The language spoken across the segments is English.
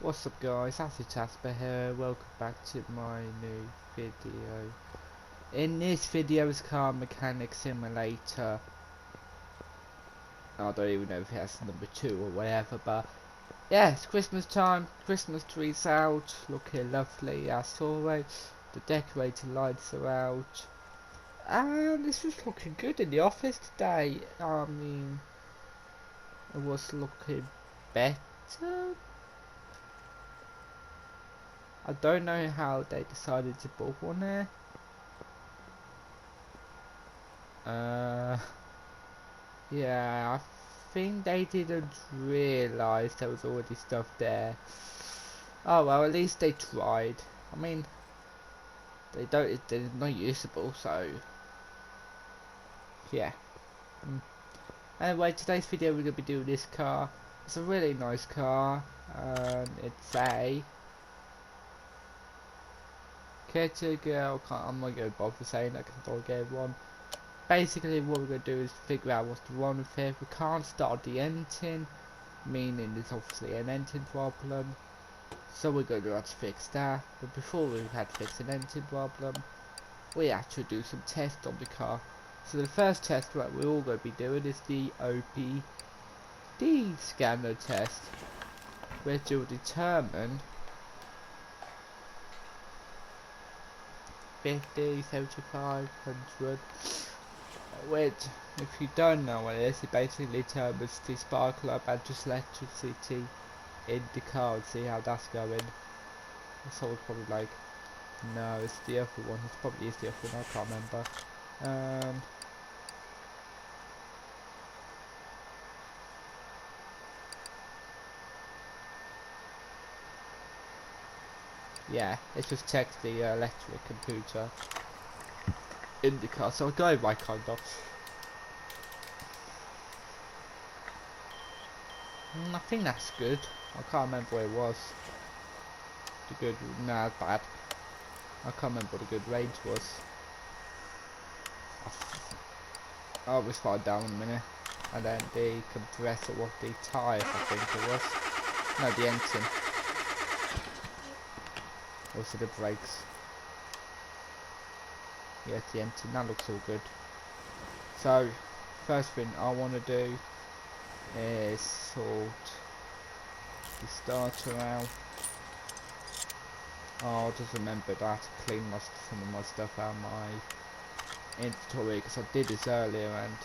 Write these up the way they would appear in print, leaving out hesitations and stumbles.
What's up guys, Acid Jasper here, welcome back to my new video. In this video is Car Mechanic Simulator. I don't even know if it's number 2 or whatever, but yeah, it's Christmas time, Christmas trees out, looking lovely as always, the decorated lights are out, and this was looking good in the office today. I mean, it was looking better. I don't know how they decided to put one there. Yeah, I think they didn't realise there was already stuff there. Oh well, at least they tried. I mean, they're not usable, so yeah. Anyway, today's video we're gonna be doing this car. It's a really nice car. It's a Girl. I'm not gonna bother saying that because I don't get one. Basically, what we're gonna do is figure out what's wrong with it. We can't start the engine, meaning there's obviously an engine problem. So we're going to have to fix that. But before we had to fix an engine problem, we have to do some tests on the car. So the first test that we're all going to be doing is the OBD scanner test, which will determine 50, 75, 100. Which, if you don't know what it is, it basically determines the spark plug and just electricity in the car and see how that's going. Someone's probably like, no, it's the other one. It probably is the other one. I can't remember. Yeah, it just checks the electric computer in the car. So I'll go by kind of. I think that's good. I can't remember what it was. The good, nah, bad. I can't remember what the good range was. I'll just find down in a minute. And then the compressor of the tyres, I think it was. No, the engine. Also the brakes. Yes, the engine. That looks all good. So, first thing I want to do is sort the starter out. Oh, just remember that to clean some of my stuff out of my inventory because I did this earlier and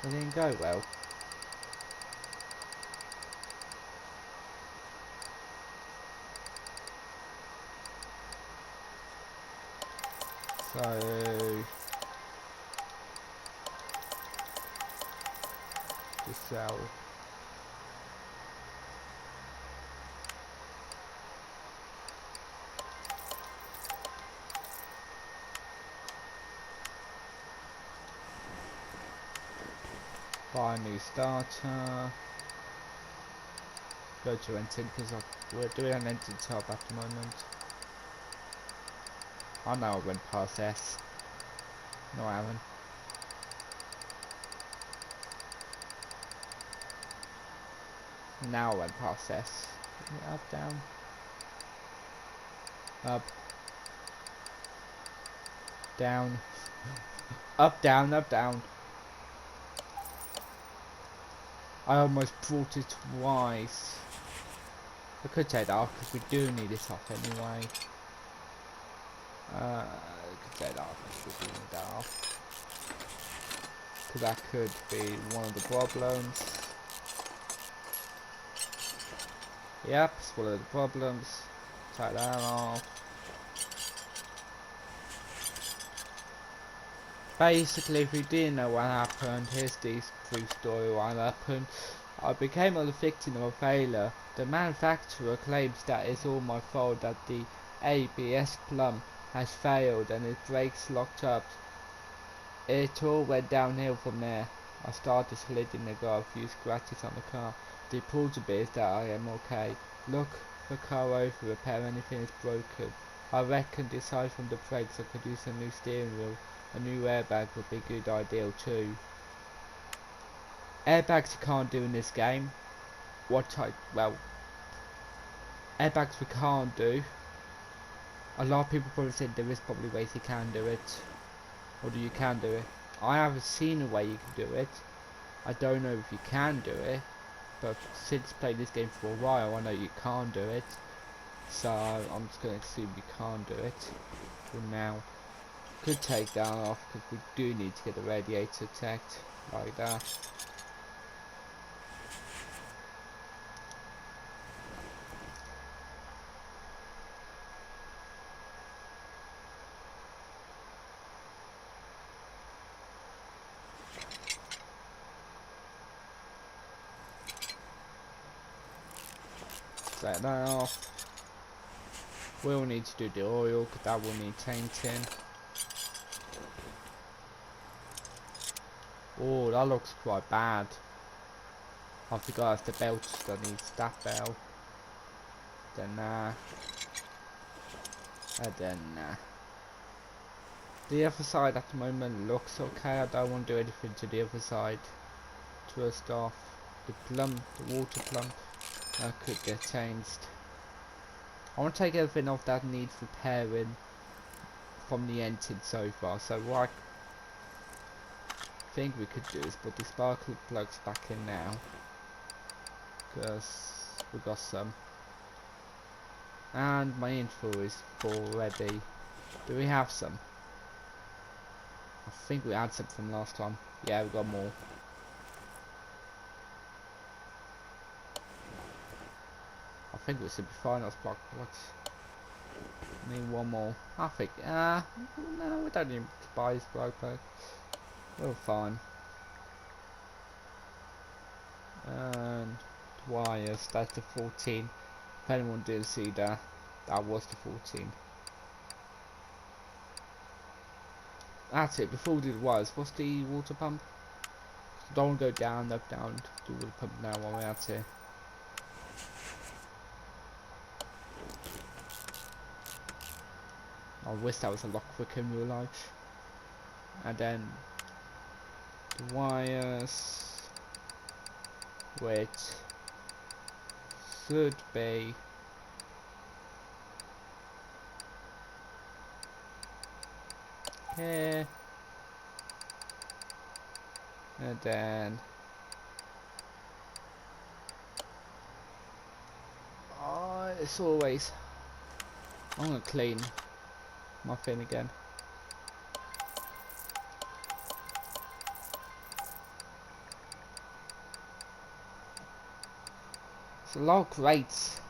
it didn't go well. So just sell. Buy a new starter. Go to engine because we're doing an engine top at the moment. I know I went past S. No, I haven't. Now I went past S. Up, down. Up. Down. Up, down, up, down. I almost brought it twice. I could take that off because we do need this off anyway. I could take that off because we do need that off. Because that could be one of the problems. Yep, it's one of the problems. Take that off. Basically, if you didn't know what happened, here's the brief story what happened. I became a victim of a failure. The manufacturer claims that it's all my fault that the ABS plumb has failed and its brakes locked up. It all went downhill from there. I started sliding and got a few scratches on the car. The important bit is that I am okay. Look the car over, repair anything is broken. I reckon aside from the brakes I could use a new steering wheel. A new airbag would be a good idea too. Airbags you can't do in this game. Well, Airbags we can't do. A lot of people probably said there is probably ways you can do it. Or you can do it. I haven't seen a way you can do it. I don't know if you can do it. But since playing this game for a while, I know you can't do it. So I'm just going to assume you can't do it. For now. Could take that off because we do need to get the radiator checked. Like that. Set that off. We'll need to do the oil because that will need tainting. Oh, that looks quite bad. I forgot the belt that needs that belt. Then and then the other side at the moment looks okay. I don't want to do anything to the other side. First off, the water plump, that could get changed. I want to take everything off that needs repairing from the engine so far. So what I think we could do is put the sparkle plugs back in now, because we got some, and my info is full ready. Do we have some? I think we had some from last time. Yeah, we got more. I think we should be fine on sparkle plugs. Need one more. I think no, we don't need to buy sparkle plugs. We're fine. And wires, that's the 14. If anyone didn't see that, that was the 14. That's it. Before we do the wires, what's the water pump? Don't go down, up, down. Do the pump now while we're at it. I wish that was a lot quicker in real life. And then the wires, which should be here, and then it's always, I'm gonna clean my thing again. It's a lot of crates.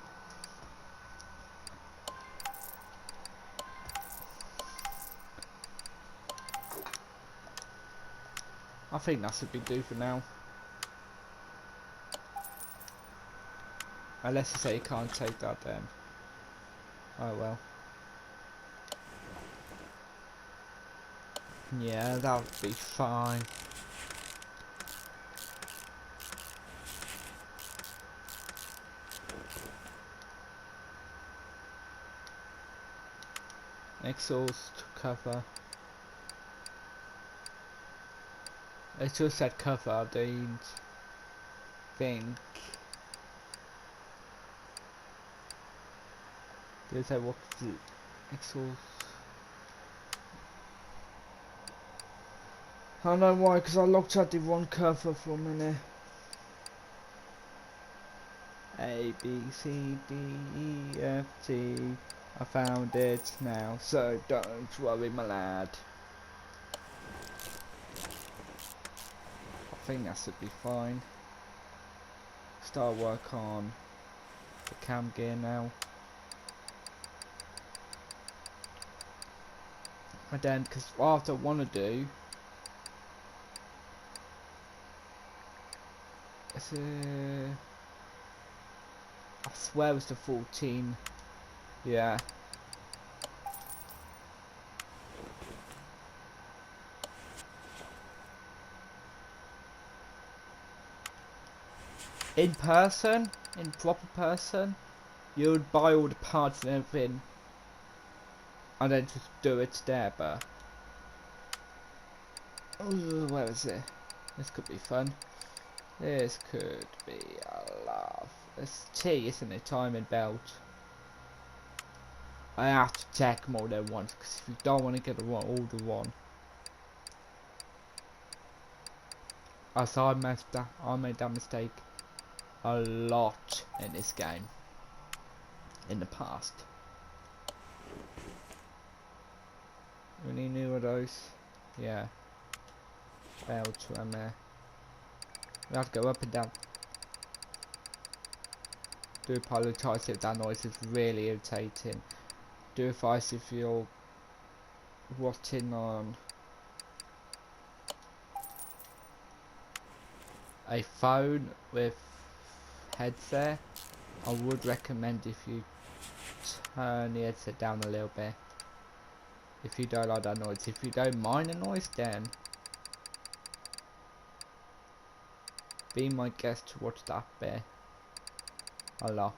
I think that should be due for now. Unless you say you can't take that then. Oh well. Yeah, that would be fine. Exhaust cover. It just said cover, I don't think. Did it say what the exhaust? I don't know why, because I looked at the wrong cover for a minute. A, B, C, D, E, F, G. I found it now, so don't worry my lad. I think that should be fine. Start work on the cam gear now. And then, because what I want to do is I swear it's the 14. Yeah. In person, in proper person, you would buy all the parts and everything and then just do it there, but where is it? This could be fun. This could be a laugh. It's T, isn't it? Timing belt. I have to check more than once, because if you don't want to get all the wrong. As I made that mistake a lot in this game in the past. Any new of those? Yeah. Failed to we have to go up and down. Do apologise if that noise is really irritating. Do advise if you're watching on a phone with headset, I would recommend if you turn the headset down a little bit. If you don't like that noise. If you don't mind the noise, then be my guest to watch that bit a lot.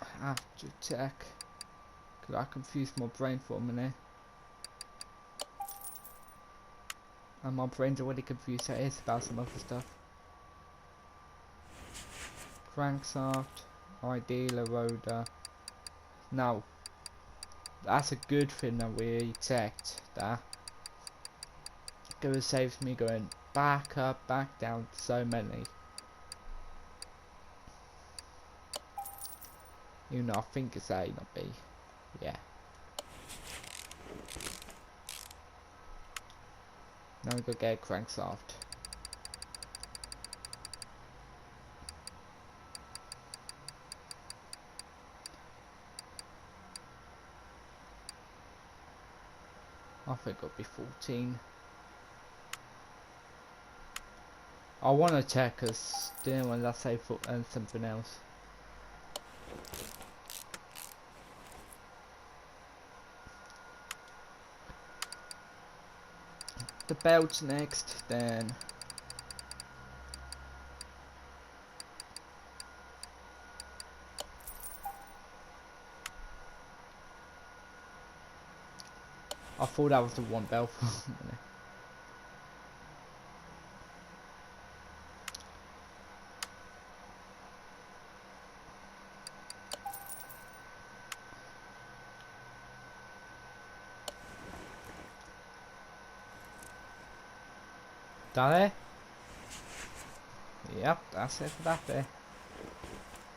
I have to check, because I confused my brain for a minute. And my brain's already confused, so it is about some other stuff. Crankshaft, ideal rotor. Now, that's a good thing that we checked that. Because it saves me going back up, back down, so many. Even though I think it's A, not B. Yeah. Now we go get a crankshaft. I think it'll be 14. I want to check because didn't want to say something else. The belt's next, then I thought that was the one belt for a minute. That it? Yep, that's it for that bit.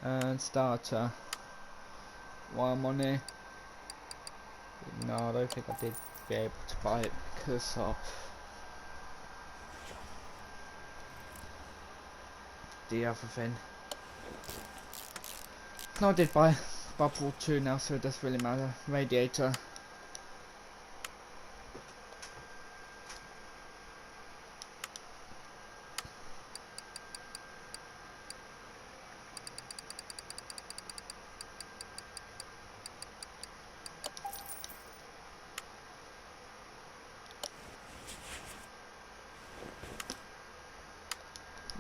And starter. While I'm on here. No, I don't think I did be able to buy it because of the other thing. No, I did buy bubble 2 now, so it doesn't really matter. Radiator.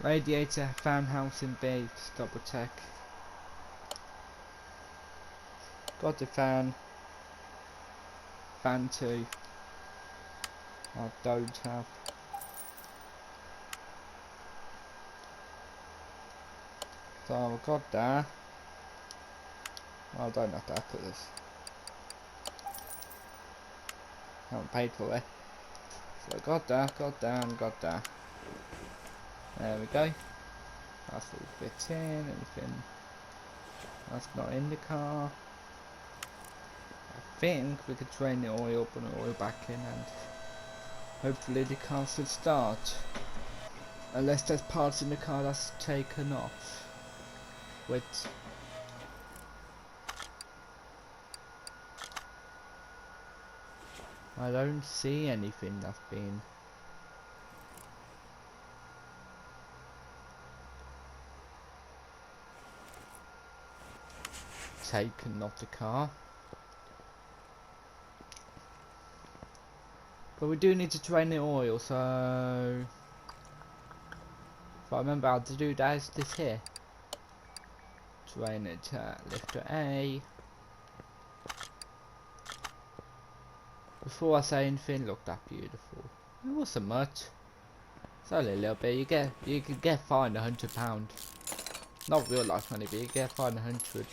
Radiator, fan house in B, just double check. Got the fan. Fan 2. I don't have. So I've got that. Well, I don't have that because I haven't paid for it. So I got that, and got that. There we go. That's all fit in, anything that's not in the car. I think we could drain the oil, put the oil back in, and hopefully the car should start. Unless there's parts in the car that's taken off. Which I don't see anything that's been taken off the car. But we do need to drain the oil, so if I remember how to do that, is this here. Drain it, lifter A. Before I say anything, look that beautiful. It wasn't much. It's only a little bit. You can get fined £100. Not real life money, but you get fined 100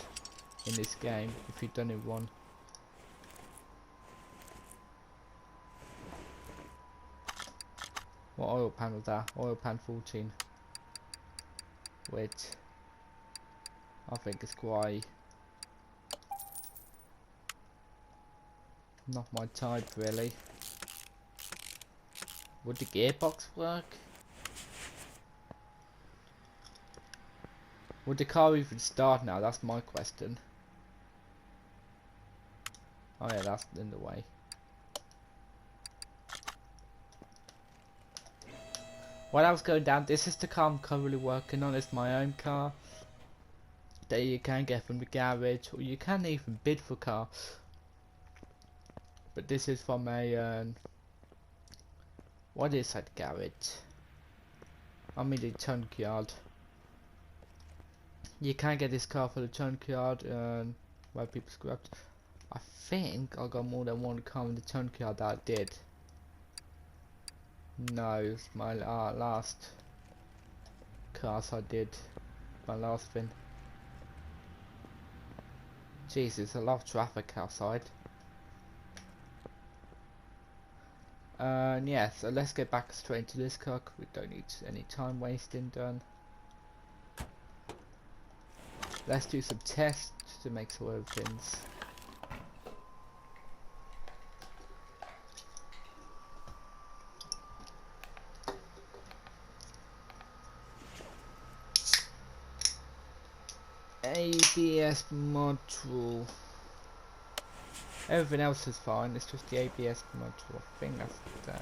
in this game if you've done it one. What oil pan was that? Oil pan 14. Which I think is quite not my type really. Would the gearbox work? Would the car even start now? That's my question. Oh yeah, that's in the way. While I was going down, this is the car I'm currently working on. It's my own car that you can get from the garage, or you can even bid for car. But this is from a what is that garage? I mean the junkyard. You can get this car for the junkyard where people scrapped. I think I got more than one car in the junkyard that I did. No, it's my last cars I did. My last thing. Jesus, a lot of traffic outside. Yeah, so let's get back straight into this car. We don't need any time wasting done. Let's do some tests to make sure everything's ABS module. Everything else is fine, it's just the ABS module. I think that's the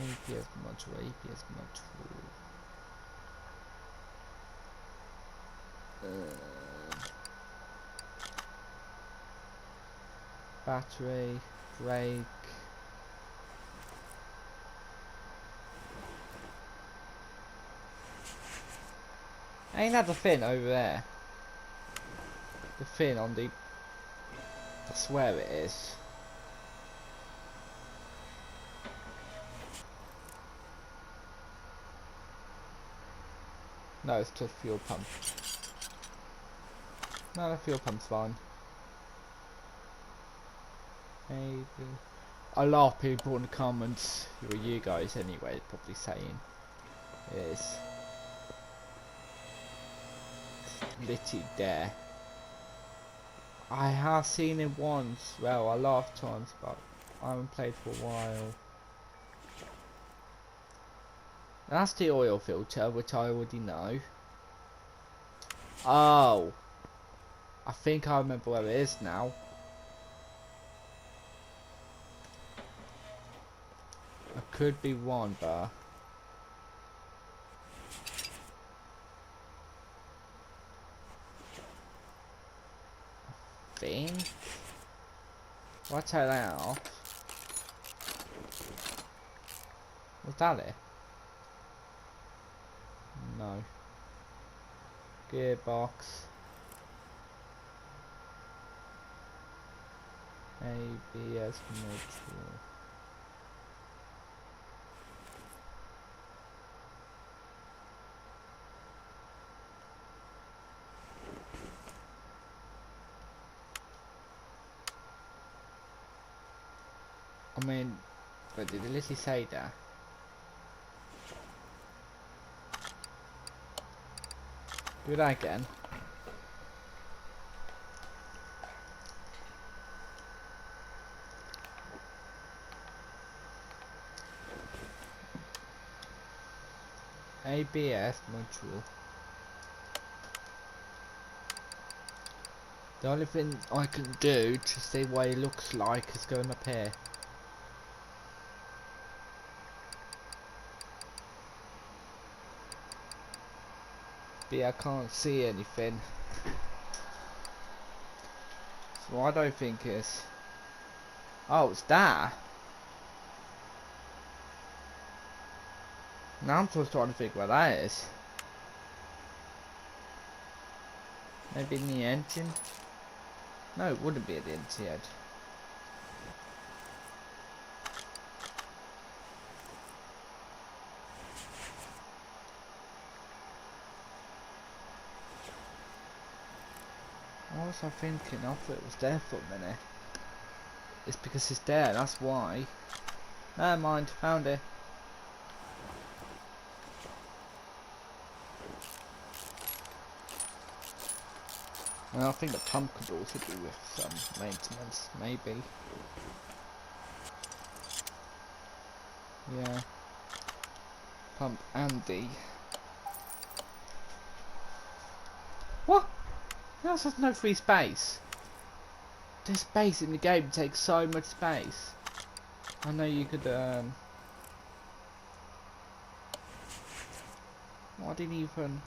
ABS module. Battery, brake. Ain't that the fin over there? The fin on the... I swear it is. No, it's just fuel pump. No, the fuel pump's fine. Maybe. A lot of people in the comments, or you guys anyway, probably saying is literally there. I have seen it once, well a lot of times, but I haven't played for a while. That's the oil filter, which I already know. Oh, I think I remember where it is now. I could be wrong, but I think. I'll take that off. Was that it? No. Gearbox. ABS module. I mean, but did it literally say that? Do that again. ABS module. The only thing I can do to see what it looks like is going up here. But yeah, I can't see anything. So I don't think it's... Oh, it's that! Now I'm just trying to think what that is. Maybe in the engine? No, it wouldn't be at the inside. was I thinking? I thought it was there for a minute. It's because it's there, that's why. Never mind, found it. Well, I think the pump could also do with some maintenance, maybe. Yeah. Pump and D. What? There's no free space. The space in the game takes so much space. I know you could I didn't even.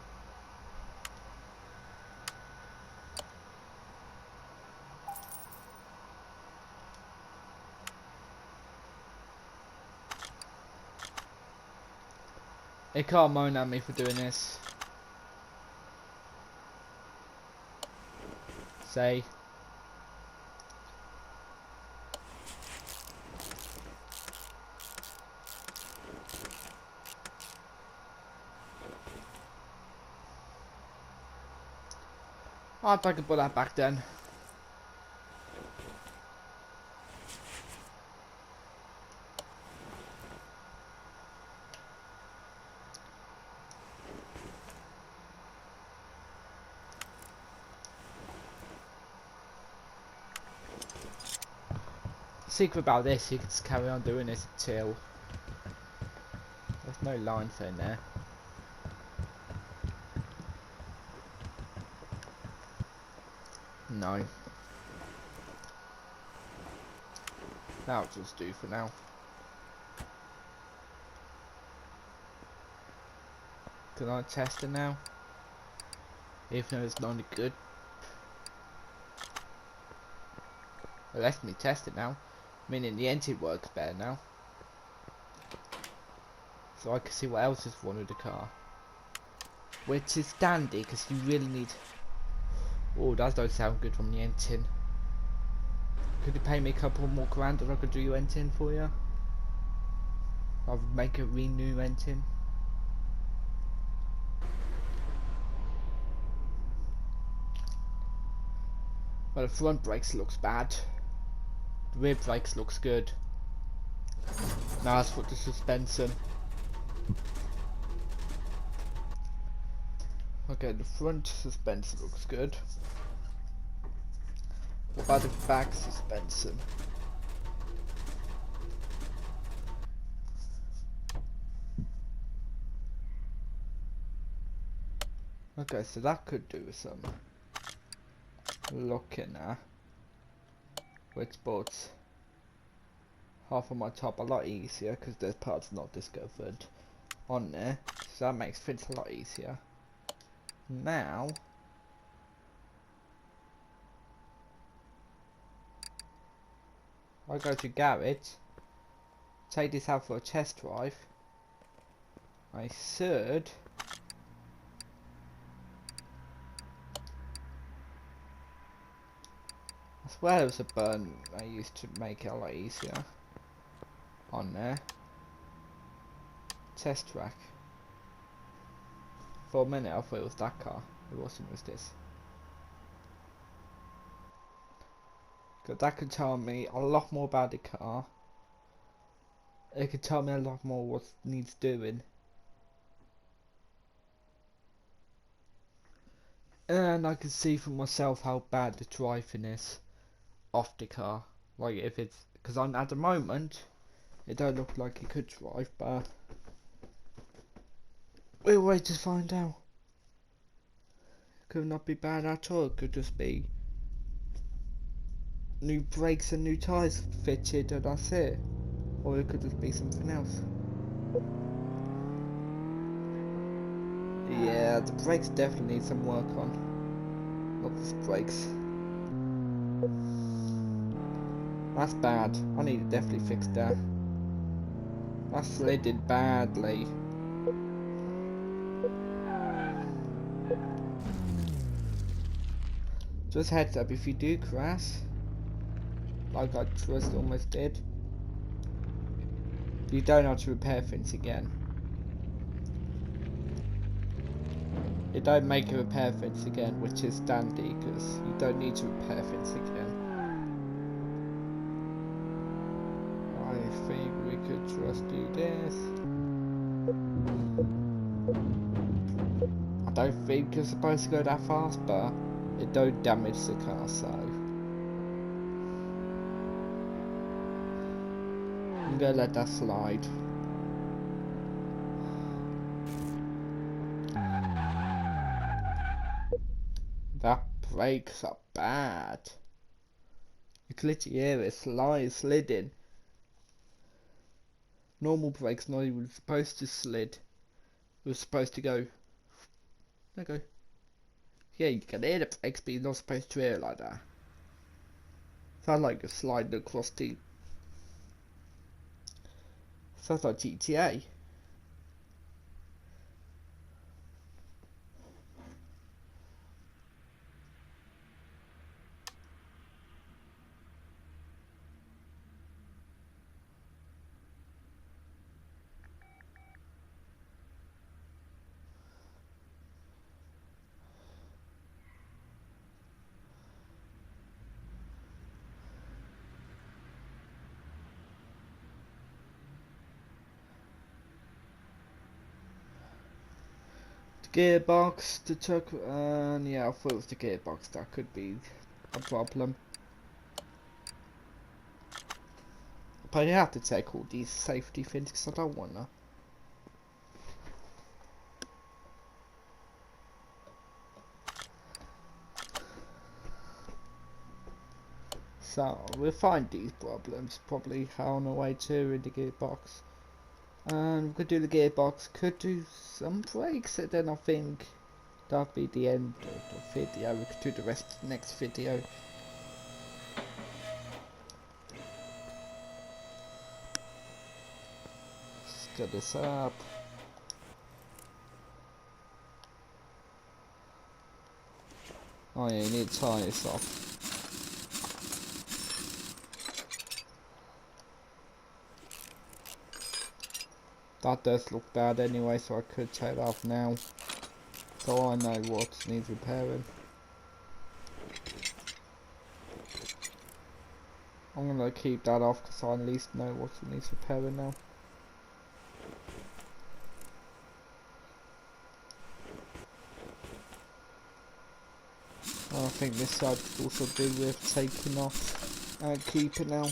It can't moan at me for doing this. Say. I'll if I can put that back then. Secret about this, you can just carry on doing this until there's no line thing there. No. That'll just do for now. Can I test it now? Even though it's not any good. It lets me test it now. Meaning the engine works better now. So I can see what else is wrong with the car. Which is dandy because you really need. Oh, that don't sound good from the engine. Could you pay me a couple more grand and I could do your engine for you? I'll make a renew engine. Well, the front brakes looks bad. The rear brakes looks good. Now let's put the suspension. Okay, the front suspension looks good. What about the back suspension? Okay, so that could do some looking at. Which boards half of my top a lot easier because there's parts not discovered on there, so that makes things a lot easier. Now I go to garage, take this out for a test drive. I should I swear there was a burn I used to make it a lot easier on there. Test track. For a minute I thought it was that car. It wasn't, it was this. Because that could tell me a lot more about the car. It could tell me a lot more what needs doing. And I can see for myself how bad the driving is off the car. Like if it's, because I'm at the moment it don't look like it could drive, but we'll wait to find out. Could not be bad at all. It could just be new brakes and new tyres fitted and that's it. Or it could just be something else. Yeah, the brakes definitely need some work on. Not just brakes. That's bad. I need to definitely fix that. That slid badly. Just heads up, if you do crash, like I just almost did, you don't have to repair things again. It don't make it repair things again, which is dandy, because you don't need to repair things again. I think we could just do this. I don't think you're supposed to go that fast, but it don't damage the car, so I'm gonna let that slide. That brakes are bad. You can literally hear it sliding. Normal brakes not even supposed to slid. It was supposed to go. There you go. Yeah, you can hear the brakes, but you're not supposed to hear it like that. Sounds like you're sliding across the. Sounds like GTA. Gearbox, the truck, yeah, I thought it was the gearbox, that could be a problem. But you have to take all these safety things because I don't wanna. So, we'll find these problems probably on the way to in the gearbox. And we could do the gearbox, could do some brakes, and then I think that'll be the end of the video. We could do the rest of the next video. Let's get this up. Oh yeah, you need to tie this off. That does look bad anyway, so I could take it off now. So I know what needs repairing. I'm gonna keep that off because I at least know what needs repairing now. I think this side could also be worth taking off and keeping now.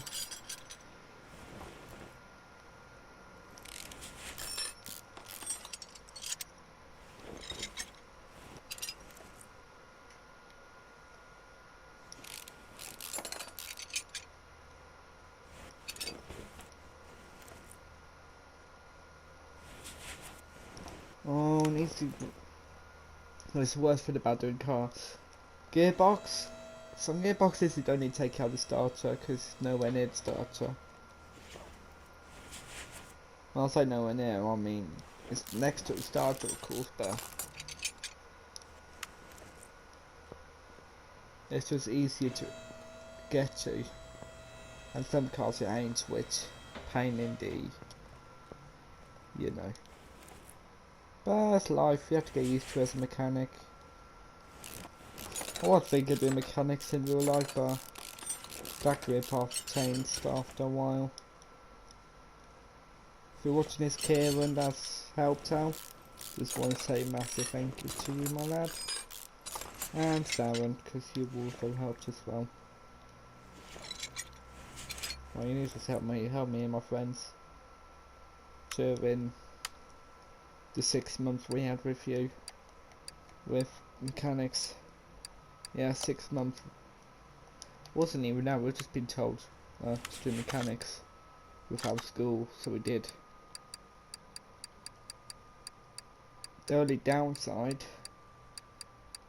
Oh, needs to. It's the worst thing about doing cars. Gearbox. Some gearboxes you don't need to take out the starter because it's nowhere near the starter. When I say nowhere near, I mean it's next to the starter, of course, but it's just easier to get to. And some cars it ain't, which pain in the, you know. But that's life, you have to get used to as a mechanic. I was thinking of doing mechanics in real life, but factory parts changed after a while. If you're watching this, Kieran, that's helped out. Just want to say a massive thank you to you, my lad. And Darren, because you also helped as well. Well, you need to help me and my friends during the 6 months we had with you with mechanics. Yeah, 6 months. Wasn't even that, we've just been told to do mechanics without school, so we did. The only downside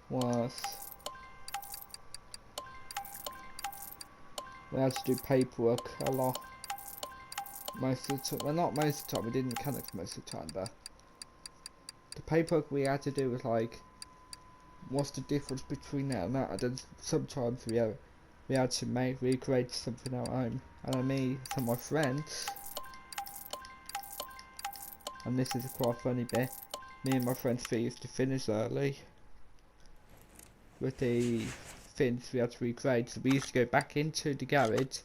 was we had to do paperwork a lot. Most of the time, well, not most of the time, we did mechanics most of the time, but the paperwork we had to do was like, what's the difference between that and that? And then sometimes we had to recreate something at home. And me and my friends, and this is a quite funny bit, Me and my friends used to finish early with the things we had to recreate, so we used to go back into the garage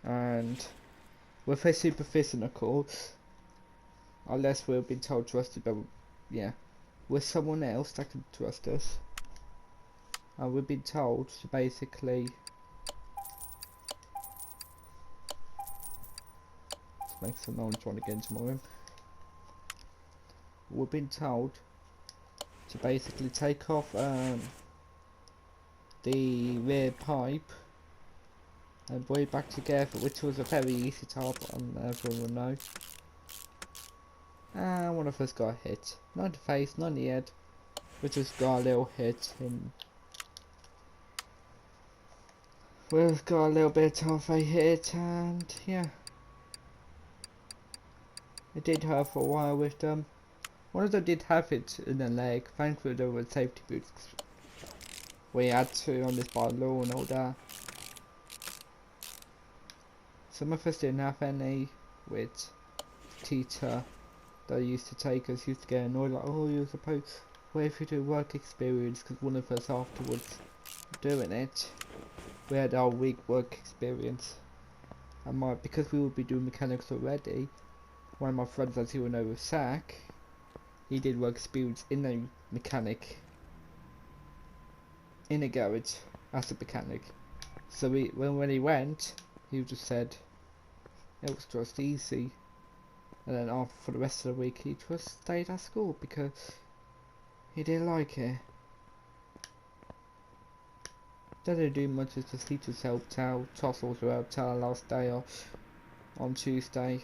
and with a super physical, unless we've been told trusted, but yeah, with someone else that can trust us, and we've been told to basically make some noise trying to get into my room. We've been told to basically take off the rear pipe and put it back together, which was a very easy job, and everyone will know. And one of us got hit, not in the face, not in the head, we just got a little hit in. We've got a little bit of a hit, and yeah, it did hurt for a while with them. One of them did have it in the leg. Thankfully there were safety boots. We had to on this by law and all that. Some of us didn't have any, which teacher that used to take us used to get annoyed, like, oh, you're supposed to wait for your work experience, because one of us afterwards doing it, we had our week work experience. And because we would be doing mechanics already, one of my friends, as you will know with Sack, he did work experience in a mechanic, in a garage, as a mechanic. So when he went, he just said it was just easy. And then for the rest of the week, he just stayed at school because he didn't like it. Didn't do much, as the teachers helped out. Toss also helped out last day off on Tuesday.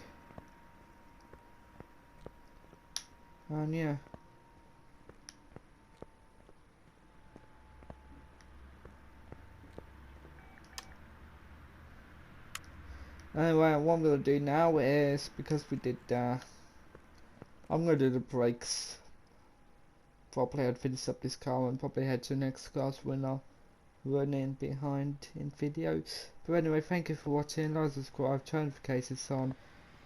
And yeah. Anyway, what I'm gonna do now is, because we did I'm gonna do the brakes. Probably I'd finish up this car and probably head to the next class when I'll run in behind in video. But anyway, thank you for watching, like, subscribe, turn notifications on,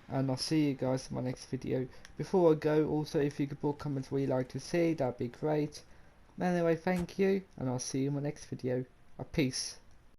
and I'll see you guys in my next video. Before I go, also, if you could put comments what you'd like to see, that'd be great. Anyway, thank you, and I'll see you in my next video. Peace.